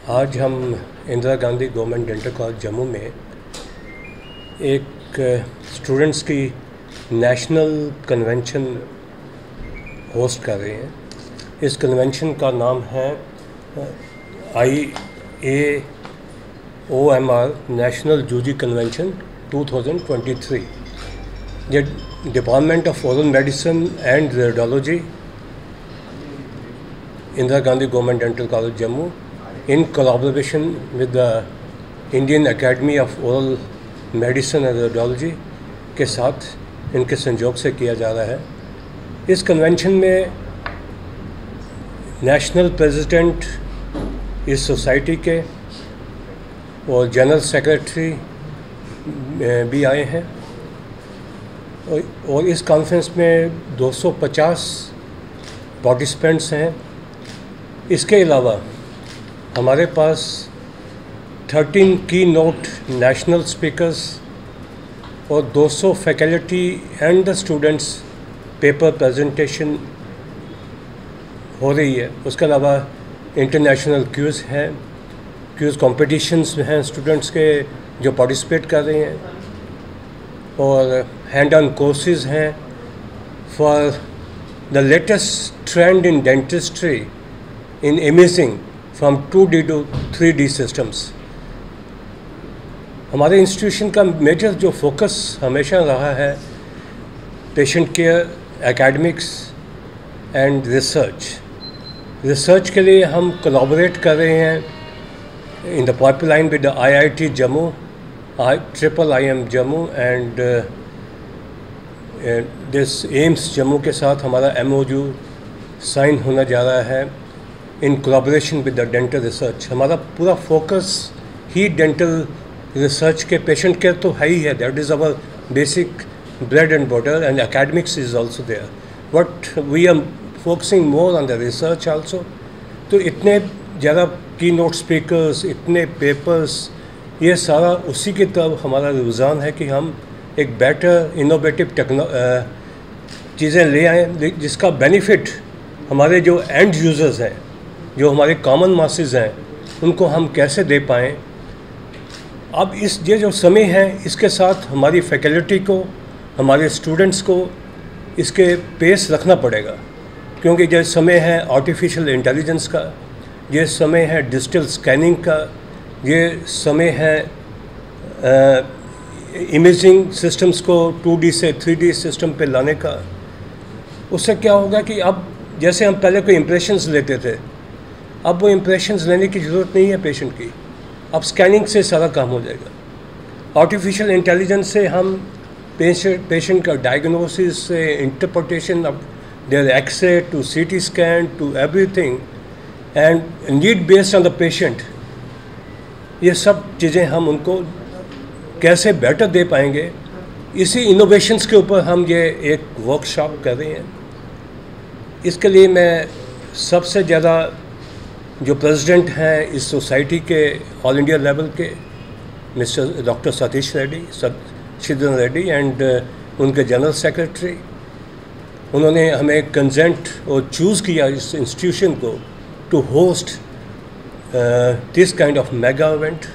आज हम Indira Gandhi government dental college Jammu में एक स्टूडेंट्स की नेशनल कन्वेंशन होस्ट कर रहे हैं। इस कन्वेंशन का नाम है IAOMR नेशनल जूजी कन्वेंशन 2023। ये department of oral medicine and radiology, Indira Gandhi government dental college Jammu, in collaboration with the Indian Academy of Oral Medicine and Radiology के साथ इनके संयोग से किया जा रहा है। इस कन्वेंशन में नेशनल प्रेसिडेंट इस सोसाइटी के और जनरल सेक्रेटरी भी आए हैं और इस कॉन्फ्रेंस में 250 पार्टिसिपेंट्स हैं। इसके अलावा हमारे पास 13 की नोट नेशनल स्पीकर्स और 200 faculty and the students paper presentation हो रही है। उसके अलावा इंटरनेशनल क्यूज़ हैं, क्यूज़ कॉम्पिटिशन्स हैं स्टूडेंट्स के जो पार्टिसिपेट कर रहे हैं, और हैंड ऑन कोर्सेज हैं for the latest trend in dentistry in imaging from 2D to 3D systems. हमारे इंस्टीट्यूशन का मेजर जो फोकस हमेशा रहा है patient care, academics and research के लिए हम कोलैबोरेट कर रहे हैं in the pipeline with the IIT Jammu, IIM Jammu and this AIIMS Jammu के साथ हमारा MOU साइन होने जा रहा है in collaboration with the dental research. हमारा पूरा फोकस ही डेंटल रिसर्च के, पेशेंट केयर तो है ही है, that is our basic bread and butter, and academics is also there, but we are focusing more on the research also. तो इतने ज़्यादा की नोट स्पीकर्स, इतने पेपर्स, ये सारा उसी की तरफ हमारा रुझान है कि हम एक बेटर इनोवेटिव चीज़ें ले आएँ जिसका बेनिफिट हमारे जो एंड यूज़र्स हैं, जो हमारे कॉमन मासेस हैं, उनको हम कैसे दे पाएँ। अब ये जो समय है, इसके साथ हमारी फैकल्टी को, हमारे स्टूडेंट्स को इसके पेस रखना पड़ेगा, क्योंकि ये समय है आर्टिफिशियल इंटेलिजेंस का, ये समय है डिजिटल स्कैनिंग का, ये समय है इमेजिंग सिस्टम्स को 2D से 3D सिस्टम पे लाने का। उससे क्या होगा कि अब जैसे हम पहले कोई इम्प्रेशंस लेते थे, अब वो इम्प्रेशंस लेने की ज़रूरत नहीं है पेशेंट की, अब स्कैनिंग से सारा काम हो जाएगा। आर्टिफिशियल इंटेलिजेंस से हम पेशेंट का डायग्नोसिस से interpretation of their x-ray to CT scan to everything and need based on the patient, ये सब चीज़ें हम उनको कैसे बेटर दे पाएंगे, इसी इनोवेशंस के ऊपर हम ये एक वर्कशॉप कर रहे हैं। इसके लिए मैं सबसे ज़्यादा जो प्रेसिडेंट हैं इस सोसाइटी के ऑल इंडिया लेवल के, mister doctor Satish Reddy, Sreedharan Reddy, and उनके जनरल सेक्रेटरी, उन्होंने हमें कंसेंट और चूज़ किया इस इंस्टीट्यूशन को to host this kind of mega event.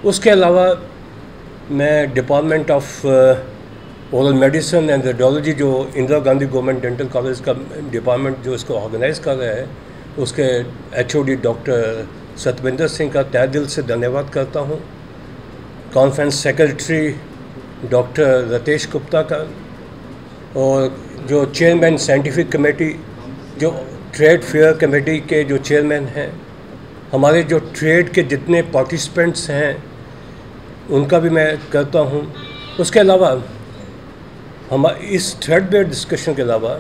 उसके अलावा मैं department of oral medicine and radiology, जो Indira Gandhi government dental college का डिपार्टमेंट जो इसको ऑर्गेनाइज कर रहा है, उसके HOD डॉक्टर सतविंदर सिंह का तहे दिल से धन्यवाद करता हूँ। Conference secretary doctor Ratesh Gupta का, और जो चेयरमैन साइंटिफिक कमेटी, जो ट्रेड फेयर कमेटी के जो चेयरमैन हैं, हमारे जो ट्रेड के जितने पार्टिसिपेंट्स हैं उनका भी मैं करता हूँ। उसके अलावा हम इस थ्रेड बेस्ड डिस्कशन के अलावा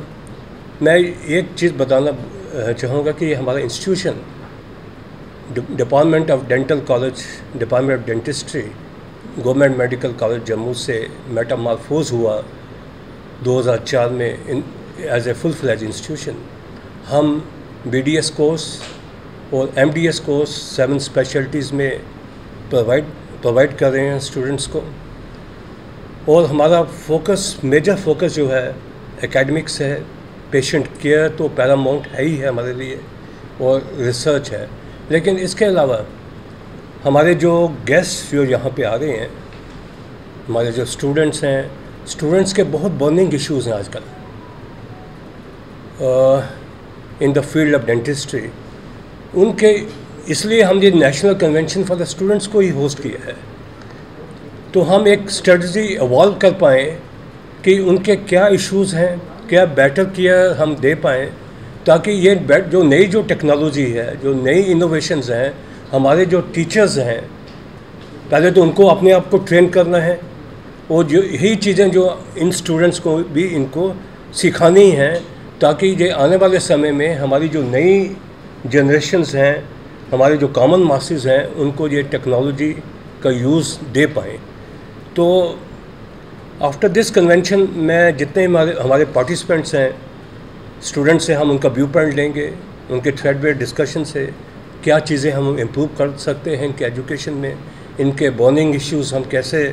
मैं एक चीज़ बताना चाहूँगा कि हमारा institution department of dental college, department of dentistry, government medical college Jammu से मेटामॉर्फोज हुआ 2004 में as a full fledged institution. हम BDS कोर्स और MDS कोर्स 7 स्पेशलिटीज़ में प्रोवाइड कर रहे हैं स्टूडेंट्स को, और हमारा फोकस, मेजर फोकस जो है एकेडमिक्स है, पेशेंट केयर तो पैरामाउंट है ही है हमारे लिए, और रिसर्च है। लेकिन इसके अलावा हमारे जो गेस्ट जो यहाँ पे आ रहे हैं, हमारे जो स्टूडेंट्स हैं, स्टूडेंट्स के बहुत बर्निंग इश्यूज़ हैं आजकल in the field of dentistry. उनके इसलिए हम ये national convention for the students को ही होस्ट किया है, तो हम एक स्ट्रेटजी इवॉल्व कर पाएँ कि उनके क्या इश्यूज़ हैं, क्या बेटर केयर हम दे पाएँ, ताकि ये जो नई जो टेक्नोलॉजी है, जो नई इनोवेशंस हैं, हमारे जो टीचर्स हैं, पहले तो उनको अपने आप को ट्रेन करना है, और जो यही चीज़ें जो इन स्टूडेंट्स को भी इनको सिखानी हैं, ताकि ये आने वाले समय में हमारी जो नई जनरेशन्स हैं, हमारे जो कॉमन मासेस हैं, उनको ये टेक्नोलॉजी का यूज़ दे पाएँ। तो आफ्टर दिस कन्वेंशन में जितने हमारे पार्टिसिपेंट्स हैं, स्टूडेंट्स से हम उनका व्यू पॉइंट लेंगे, उनके थ्रेडबेयर डिस्कशन से क्या चीज़ें हम इम्प्रूव कर सकते हैं इनके एजुकेशन में, इनके बर्निंग इश्यूज़ हम कैसे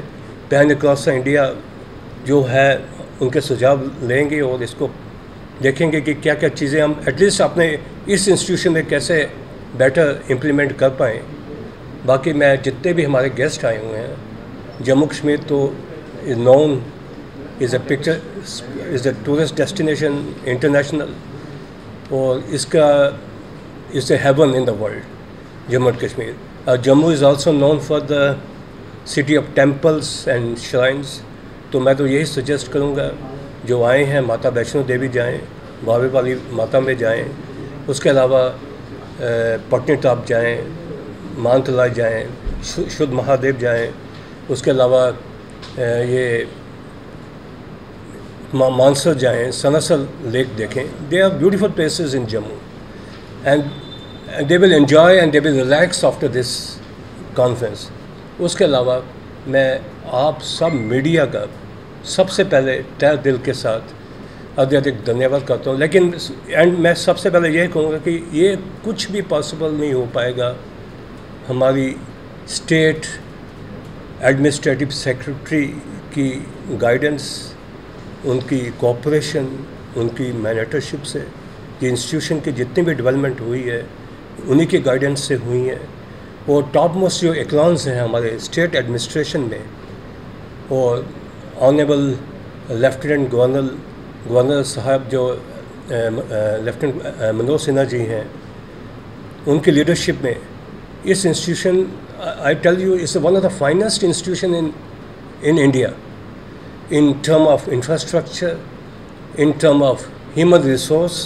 पैन अक्रॉस इंडिया जो है उनके सुझाव लेंगे, और इसको देखेंगे कि क्या क्या चीज़ें हम एटलीस्ट अपने इस इंस्टीट्यूशन में कैसे बेटर इम्प्लीमेंट कर पाएँ। बाकी मैं जितने भी हमारे गेस्ट आए हुए हैं, जम्मू कश्मीर तो is known is a tourist destination international, और इसका is a heaven in the world Jammu and Kashmir. Jammu is also known for the city of temples and shrines. तो मैं तो यही सजेस्ट करूँगा, जो आए हैं माता वैष्णो देवी जाएँ, बावे वाली माता में जाएँ, उसके अलावा पटनीटॉप जाएँ, मानतलाई जाएँ, शुद्ध महादेव जाएँ, उसके अलावा ये मानसर जाएँ, सनासर लेक देखें। They are beautiful places in Jammu and they will enjoy and they will relax after this conference. उसके अलावा मैं आप सब मीडिया का सबसे पहले तहे दिल के साथ अधिक धन्यवाद करता हूँ। लेकिन मैं सबसे पहले यह कहूँगा कि ये कुछ भी पॉसिबल नहीं हो पाएगा हमारी स्टेट एडमिनिस्ट्रेटिव सेक्रेटरी की गाइडेंस, उनकी कोऑपरेशन, उनकी मैनेटरशिप से। ये इंस्टीट्यूशन की जितनी भी डेवलपमेंट हुई है उन्हीं के गाइडेंस से हुई है, और टॉप मोस्ट जो एक्लान्स हैं हमारे स्टेट एडमिनिस्ट्रेशन में, और ऑनरेबल लेफ्टिनेंट गवर्नर साहब जो लेफ्टिनेंट मनोज सिन्हा जी हैं, उनकी लीडरशिप में इस institution, I tell you, it's one of the finest institution in India in term of infrastructure, in term of human resource.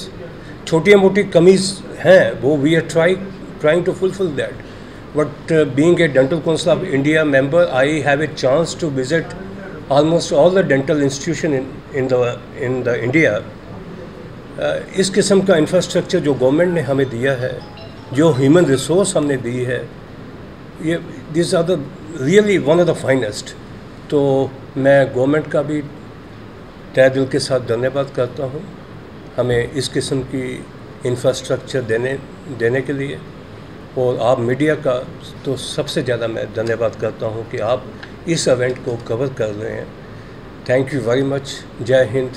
छोटी मोटी कमीज़ हैं वो we are trying to fulfill that. But being a Dental Council of India member, I have a chance to visit almost all the dental institution in the India. इस किस्म का infrastructure जो government ने हमें दिया है, जो ह्यूमन रिसोर्स हमने दी है, ये this are the really one of the finest. तो मैं गवर्नमेंट का भी तहे दिल के साथ धन्यवाद करता हूँ हमें इस किस्म की इंफ्रास्ट्रक्चर देने के लिए, और आप मीडिया का तो सबसे ज़्यादा मैं धन्यवाद करता हूँ कि आप इस इवेंट को कवर कर रहे हैं। Thank you very much. जय हिंद।